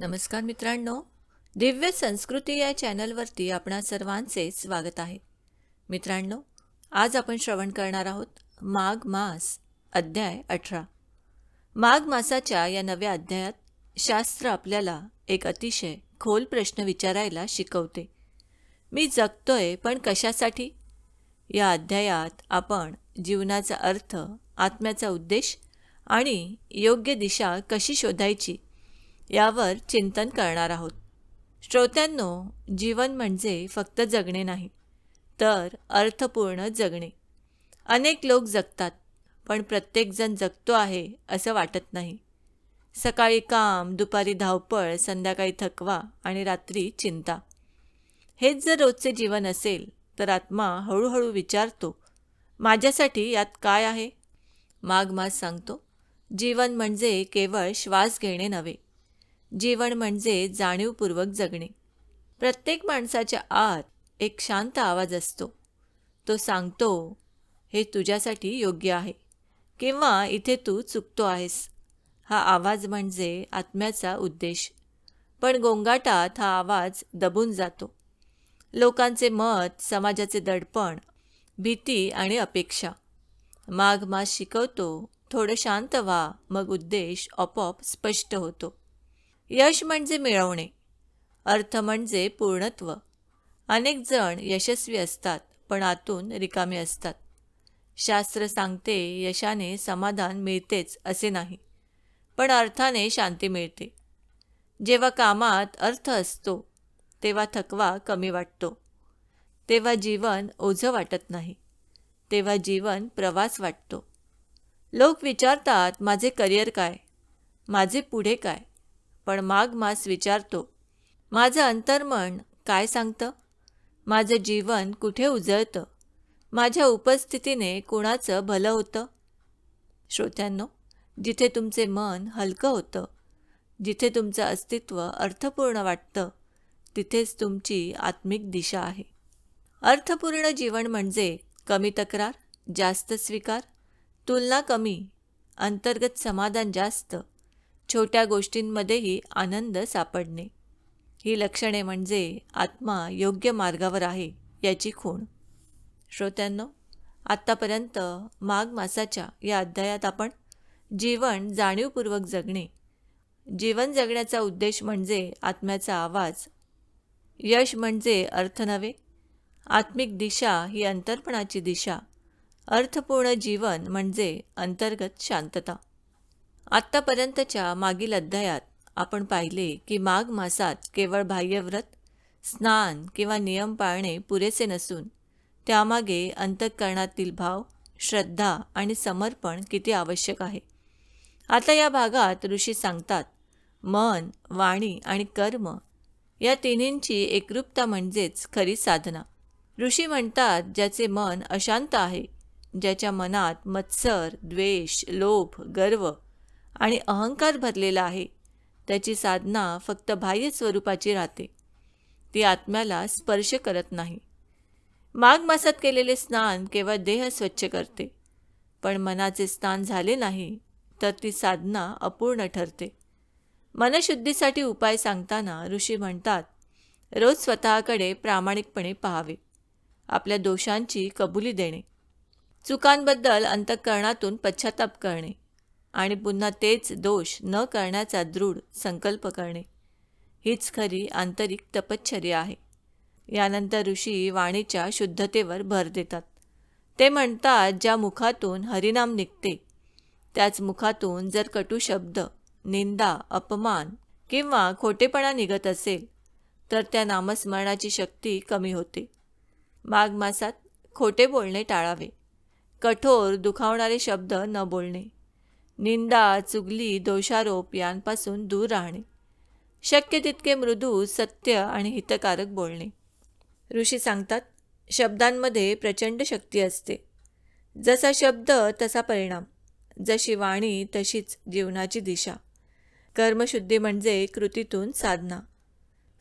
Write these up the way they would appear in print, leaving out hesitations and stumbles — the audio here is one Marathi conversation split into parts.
नमस्कार मित्रांनो, दिव्य संस्कृती या चॅनलवरती आपणा सर्वांचे स्वागत आहे. मित्रांनो, आज आपण श्रवण करणार आहोत माघ मास अध्याय 18. माघ मासाच्या या नव्या अध्यायात शास्त्र आपल्याला एक अतिशय खोल प्रश्न विचारायला शिकवते. मी जगतोय पण कशासाठी? या अध्यायात आपण जीवनाचा अर्थ, आत्म्याचा उद्देश आणि योग्य दिशा कशी शोधायची यावर चिंतन करणार आहोत. श्रोत्यांनो, जीवन म्हणजे फक्त जगणे नाही, तर अर्थपूर्ण जगणे. अनेक लोक जगतात, पण प्रत्येकजण जगतो आहे असं वाटत नाही. सकाळी काम, दुपारी धावपळ, संध्याकाळी थकवा आणि रात्री चिंता. हेच जर रोजचे जीवन असेल तर आत्मा हळूहळू विचारतो, माझ्यासाठी यात काय आहे? माघ मास सांगतो, जीवन म्हणजे केवळ श्वास घेणे नव्हे, जीवन म्हणजे जाणीवपूर्वक जगणे. प्रत्येक माणसाच्या आत एक शांत आवाज असतो. तो सांगतो, हे तुझ्यासाठी योग्य आहे किंवा इथे तू चुकतो आहेस. हा आवाज म्हणजे आत्म्याचा उद्देश. पण गोंगाटात हा आवाज दबून जातो. लोकांचे मत, समाजाचे दडपण, भीती आणि अपेक्षा. माघ मास शिकवतो, थोडं शांत व्हा, मग उद्देश आपोआप स्पष्ट होतो. यश म्हणजे मिळवणे, अर्थ म्हणजे पूर्णत्व. अनेक जण यशस्वी असतात पण आतून रिकामे असतात. शास्त्र सांगते, यशाने समाधान मिळतेच असे नाही, पण अर्थाने शांती मिळते. जेव्हा कामात अर्थ असतो तेव्हा थकवा कमी वाटतो, तेव्हा जीवन ओझं वाटत नाही, तेव्हा जीवन प्रवास वाटतो. लोक विचारतात, माझे करिअर काय, माझे पुढे काय? पण माघ मास विचारतो, माझं अंतर्मन काय सांगतं? माझं जीवन कुठे उजळतं? माझ्या उपस्थितीने कुणाचं भलं होतं? श्रोत्यांनो, जिथे तुमचे मन हलकं होतं, जिथे तुमचं अस्तित्व अर्थपूर्ण वाटतं, तिथेच तुमची आत्मिक दिशा आहे. अर्थपूर्ण जीवन म्हणजे कमी तक्रार, जास्त स्वीकार, तुलना कमी, अंतर्गत समाधान जास्त, छोट्या गोष्टींमध्येही आनंद सापडणे. ही लक्षणे म्हणजे आत्मा योग्य मार्गावर आहे याची खूण. श्रोत्यांनो, आत्तापर्यंत माघ मासाच्या या अध्यायात आपण जीवन जाणीवपूर्वक जगणे, जीवन जगण्याचा उद्देश म्हणजे आत्म्याचा आवाज, यश म्हणजे अर्थ नव्हे, आत्मिक दिशा ही अंतर्पणाची दिशा, अर्थपूर्ण जीवन म्हणजे अंतर्गत शांतता. आत्तापर्यंतच्या मागील अध्यायात आपण पाहिले की माघ मासात केवळ बाह्यव्रत, स्नान किंवा नियम पाळणे पुरेसे नसून त्यामागे अंतःकरणातील भाव, श्रद्धा आणि समर्पण किती आवश्यक आहे. आता या भागात ऋषी सांगतात, मन, वाणी आणि कर्म या तिन्हींची एकरूपता म्हणजेच खरी साधना. ऋषी म्हणतात, ज्याचे मन अशांत आहे, ज्याच्या मनात मत्सर, द्वेष, लोभ, गर्व आणि अहंकार भरलेला आहे, त्याची साधना फक्त बाह्य स्वरूपाची राहते, ती आत्म्याला स्पर्श करत नाही. माघ मासात केलेले स्नान केवळ देह स्वच्छ करते, पण मनाचे स्नान झाले नाही तर ती साधना अपूर्ण ठरते. मनशुद्धीसाठी उपाय सांगताना ऋषी म्हणतात, रोज स्वतःकडे प्रामाणिकपणे पाहावे, आपल्या दोषांची कबुली देणे, चुकांबद्दल अंतःकरणातून पश्चाताप करणे आणि पुन्हा तेच दोष न करण्याचा दृढ संकल्प करणे, हीच खरी आंतरिक तपश्चर्या आहे. यानंतर ऋषी वाणीच्या शुद्धतेवर भर देतात. ते म्हणतात, ज्या मुखातून हरिनाम निघते त्याच मुखातून जर कटू शब्द, निंदा, अपमान किंवा खोटेपणा निघत असेल तर त्या नामस्मरणाची शक्ती कमी होते. माघ मासात खोटे बोलणे टाळावे, कठोर दुखावणारे शब्द न बोलणे, निंदा, चुगली, दोषारोप यांपासून दूर राहणे, शक्य तितके मृदू, सत्य आणि हितकारक बोलणे. ऋषी सांगतात, शब्दांमध्ये प्रचंड शक्ती असते. जसा शब्द तसा परिणाम, जशी वाणी तशीच जीवनाची दिशा. कर्मशुद्धी म्हणजे कृतीतून साधना.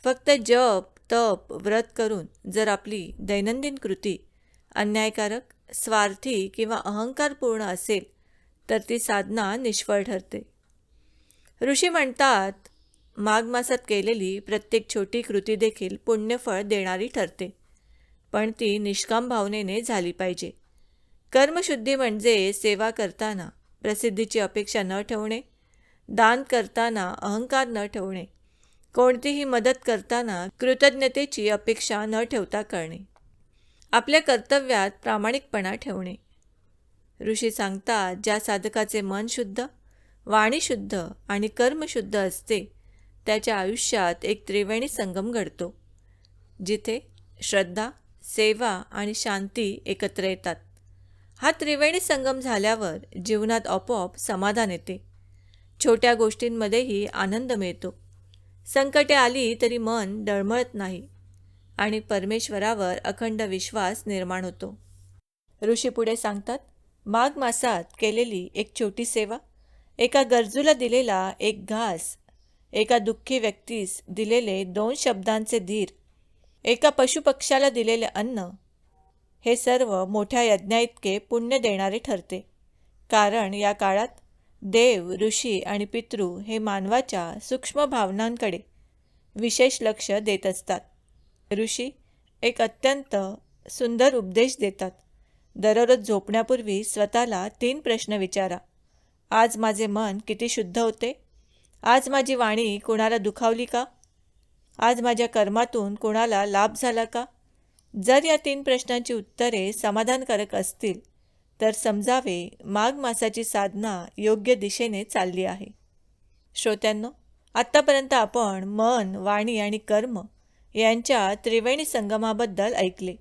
फक्त जप, तप, व्रत करून जर आपली दैनंदिन कृती अन्यायकारक, स्वार्थी किंवा अहंकारपूर्ण असेल तर ती साधना निष्फळ ठरते. ऋषी म्हणतात, माघ मासात केलेली प्रत्येक छोटी कृती देखील पुण्यफळ देणारी ठरते, पण ती निष्काम भावनेने झाली पाहिजे. कर्मशुद्धी म्हणजे सेवा करताना प्रसिद्धीची अपेक्षा न ठेवणे, दान करताना अहंकार न ठेवणे, कोणतीही मदत करताना कृतज्ञतेची अपेक्षा न ठेवता करणे, आपल्या कर्तव्यात प्रामाणिकपणा ठेवणे. ऋषी सांगतात, ज्या साधकाचे मन शुद्ध, वाणी शुद्ध आणि कर्म शुद्ध असते त्याच्या आयुष्यात एक त्रिवेणी संगम घडतो, जिथे श्रद्धा, सेवा आणि शांती एकत्र येतात. हा त्रिवेणी संगम झाल्यावर जीवनात आपोआप समाधान येते. छोट्या गोष्टींमध्येही आनंद मिळतो. संकटे आली तरी मन डळमळत नाही आणि परमेश्वरावर अखंड विश्वास निर्माण होतो. ऋषी पुढे सांगतात, माघ मासात केलेली एक छोटी सेवा, एका गरजूला दिलेला एक घास, एका दुःखी व्यक्तीस दिलेले 2 शब्दांचे धीर, एका पशुपक्ष्याला दिलेले अन्न, हे सर्व मोठ्या यज्ञाइतके पुण्य देणारे ठरते. कारण या काळात देव, ऋषी आणि पितृ हे मानवाच्या सूक्ष्म भावनांकडे विशेष लक्ष देत असतात. ऋषी एक अत्यंत सुंदर उपदेश देतात. दररोज झोपण्यापूर्वी स्वतःला 3 प्रश्न विचारा. आज माझे मन किती शुद्ध होते? आज माझी वाणी कोणाला दुखावली का? आज माझ्या कर्मातून कोणाला लाभ झाला का? जर या 3 प्रश्नांची उत्तरे समाधानकारक असतील तर समजावे माघ मासाची साधना योग्य दिशेने चालली आहे. श्रोत्यांनो, आत्तापर्यंत आपण मन, वाणी आणि कर्म यांच्या त्रिवेणी संगमाबद्दल ऐकले.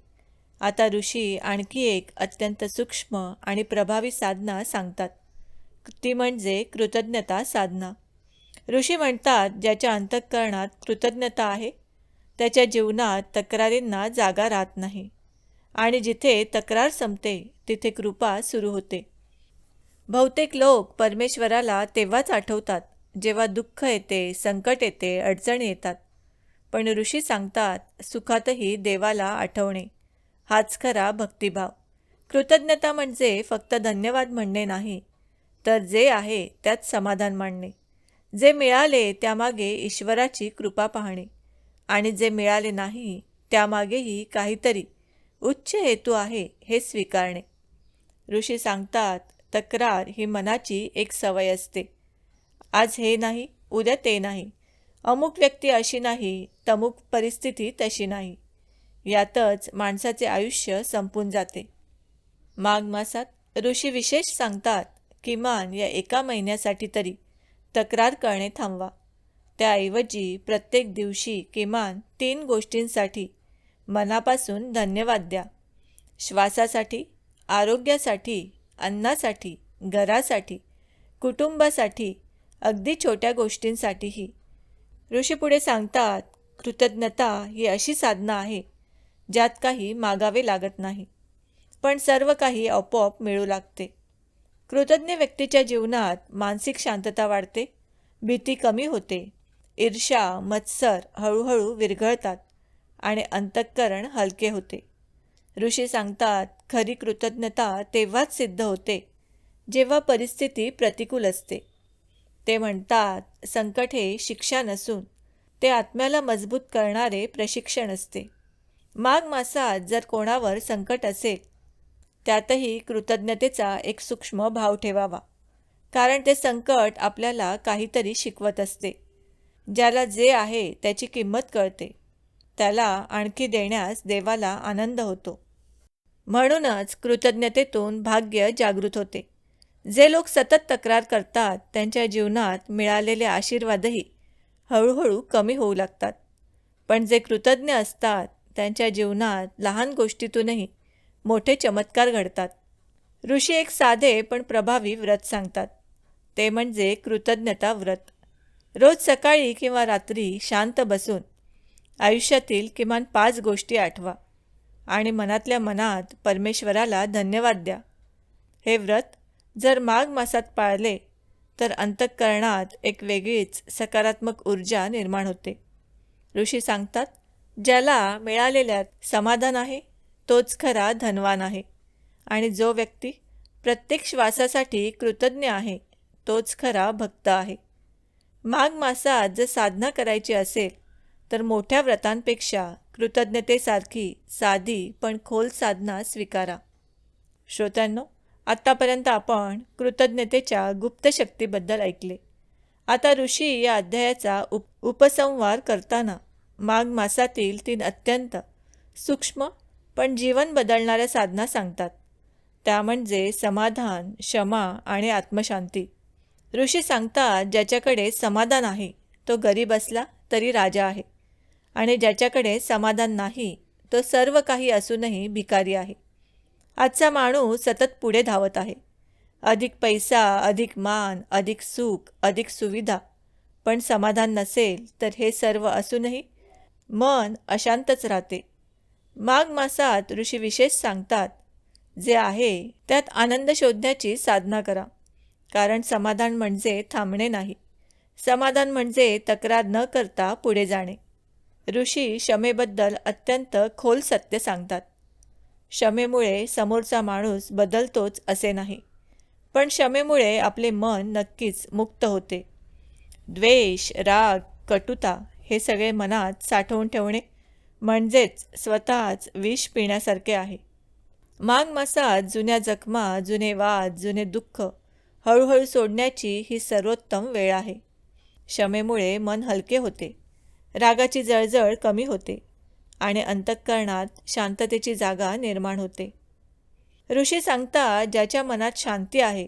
आता ऋषी आणखी एक अत्यंत सूक्ष्म आणि प्रभावी साधना सांगतात, ती म्हणजे कृतज्ञता साधना. ऋषी म्हणतात, ज्याच्या अंतःकरणात कृतज्ञता आहे त्याच्या जीवनात तक्रारींना जागा राहत नाही आणि जिथे तक्रार संपते तिथे कृपा सुरू होते. बहुतेक लोक परमेश्वराला तेव्हाच आठवतात जेव्हा दुःख येते, संकट येते, अडचणी येतात. पण ऋषी सांगतात, सुखातही देवाला आठवणे हाच खरा भक्तिभाव. कृतज्ञता म्हणजे फक्त धन्यवाद म्हणणे नाही, तर जे आहे त्यात समाधान मानणे. जे मिळाले त्यामागे ईश्वराची कृपा पाहणे आणि जे मिळाले नाही त्यामागेही काहीतरी उच्च हेतू आहे हे स्वीकारणे. ऋषी सांगतात, तक्रार ही मनाची एक सवय असते. आज हे नाही, उद्या ते नाही, अमुक व्यक्ती अशी नाही, तमुक परिस्थिती तशी नाही, यातच माणसाचे आयुष्य संपून जाते. माघ मासात ऋषी विशेष सांगतात, किमान या 1 महिन्यासाठी तरी तक्रार करणे थांबवा. त्याऐवजी प्रत्येक दिवशी किमान 3 गोष्टींसाठी मनापासून धन्यवाद द्या. श्वासासाठी, आरोग्यासाठी, अन्नासाठी, घरासाठी, कुटुंबासाठी, अगदी छोट्या गोष्टींसाठीही. ऋषी पुढे सांगतात, कृतज्ञता ही अशी साधना आहे ज्यात काही मागावे लागत नाही, पण सर्व काही आपोआप मिळू लागते. कृतज्ञ व्यक्तीच्या जीवनात मानसिक शांतता वाढते, भीती कमी होते, ईर्ष्या, मत्सर हळूहळू विरघळतात आणि अंतःकरण हलके होते. ऋषी सांगतात, खरी कृतज्ञता तेव्हाच सिद्ध होते जेव्हा परिस्थिती प्रतिकूल असते. ते म्हणतात, संकट हे शिक्षा नसून ते आत्म्याला मजबूत करणारे प्रशिक्षण असते. माघ मासात जर कोणावर संकट असेल त्यातही कृतज्ञतेचा एक सूक्ष्म भाव ठेवावा, कारण ते संकट आपल्याला काहीतरी शिकवत असते. ज्याला जे आहे त्याची किंमत कळते त्याला आणखी देण्यास देवाला आनंद होतो. म्हणूनच कृतज्ञतेतून भाग्य जागृत होते. जे लोक सतत तक्रार करतात त्यांच्या जीवनात मिळालेले आशीर्वादही हळूहळू कमी होऊ लागतात, पण जे कृतज्ञ असतात त्यांच्या जीवनात लहान गोष्टीतूनही मोठे चमत्कार घडतात. ऋषी एक साधे पण प्रभावी व्रत सांगतात, ते म्हणजे कृतज्ञता व्रत. रोज सकाळी किंवा रात्री शांत बसून आयुष्यातील किमान 5 गोष्टी आठवा आणि मनातल्या मनात परमेश्वराला धन्यवाद द्या. हे व्रत जर माघ मासात पाळले तर अंतःकरणात एक वेगळीच सकारात्मक ऊर्जा निर्माण होते. ऋषी सांगतात, ज्याला मिळालेल्यात समाधान आहे तोच खरा धनवान आहे आणि जो व्यक्ती प्रत्येक श्वासासाठी कृतज्ञ आहे तोच खरा भक्त आहे. माघ मासात जर साधना करायची असेल तर मोठ्या व्रतांपेक्षा कृतज्ञतेसारखी साधी पण खोल साधना स्वीकारा. श्रोत्यांनो, आत्तापर्यंत आपण कृतज्ञतेच्या गुप्त शक्तीबद्दल ऐकले. आता ऋषी या अध्यायाचा उपसंहार करताना माघ मासातील 3 अत्यंत सूक्ष्म पण जीवन बदलणाऱ्या साधना सांगतात. त्या म्हणजे समाधान, क्षमा आणि आत्मशांती. ऋषी सांगतात, ज्याच्याकडे समाधान आहे तो गरीब असला तरी राजा आहे, आणि ज्याच्याकडे समाधान नाही तो सर्व काही असूनही भिकारी आहे. आजचा माणूस सतत पुढे धावत आहे. अधिक पैसा, अधिक मान, अधिक सुख, अधिक सुविधा, पण समाधान नसेल तर हे सर्व असूनही मन अशांतच राहते. माघ मासात ऋषी विशेष सांगतात, जे आहे त्यात आनंद शोधण्याची साधना करा. कारण समाधान म्हणजे थांबणे नाही. समाधान म्हणजे तक्रार न करता पुढे जाणे. ऋषी क्षमेबद्दल अत्यंत खोल सत्य सांगतात. क्षमेमुळे समोरचा माणूस बदलतोच असे नाही, पण क्षमेमुळे आपले मन नक्कीच मुक्त होते. द्वेष, राग, कटुता हे सगळे मनात साठवून ठेवणे म्हणजेच स्वतःच विष पिण्यासारखे आहे. माघ मासात जुन्या जखमा, जुने वाद, जुने दुःख हळूहळू सोडण्याची ही सर्वोत्तम वेळ आहे. क्षमेमुळे मन हलके होते, रागाची जळजळ कमी होते आणि अंतःकरणात शांततेची जागा निर्माण होते. ऋषी सांगतात, ज्याच्या मनात शांती आहे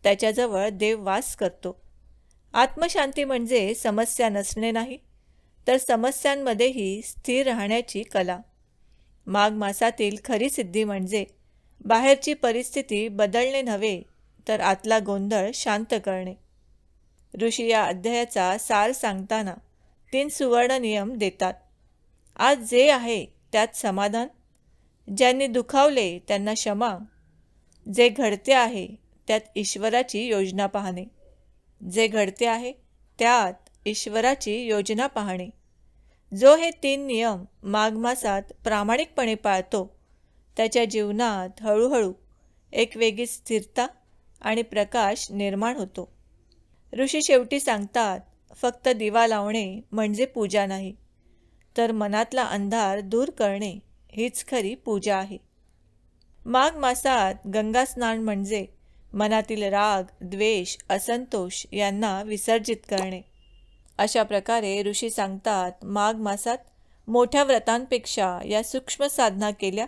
त्याच्याजवळ देव वास करतो. आत्मशांती म्हणजे समस्या नसणे नाही, तर समस्यांमध्येही स्थिर राहण्याची कला. माघ मासातील खरी सिद्धी म्हणजे बाहेरची परिस्थिती बदलणे नव्हे, तर आतला गोंधळ शांत करणे. ऋषी या अध्यायाचा सार सांगताना 3 सुवर्ण नियम देतात. आज जे आहे त्यात समाधान, ज्यांनी दुखावले त्यांना क्षमा, जे घडते आहे त्यात ईश्वराची योजना पाहणे. जे घडते आहे त्यात ईश्वराची योजना पाहणे. जो हे 3 नियम माघ मासात प्रामाणिकपणे पाळतो त्याच्या जीवनात हळूहळू एक वेगळी स्थिरता आणि प्रकाश निर्माण होतो. ऋषी शेवटी सांगतात, फक्त दिवा लावणे म्हणजे पूजा नाही, तर मनातला अंधार दूर करणे हीच खरी पूजा आहे. माघ मासात गंगा स्नान म्हणजे मनातील राग, द्वेष, असंतोष यांना विसर्जित करणे. अशा प्रकारे ऋषी सांगतात, माघ मासात मोठ्या व्रतांपेक्षा या सूक्ष्म साधना केल्या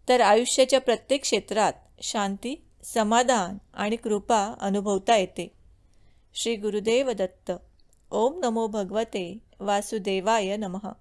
तर आयुष्याच्या प्रत्येक क्षेत्रात शांती, समाधान आणि कृपा अनुभवता येते. श्री गुरुदेव दत्त. ओम नमो भगवते वासुदेवाय नमः.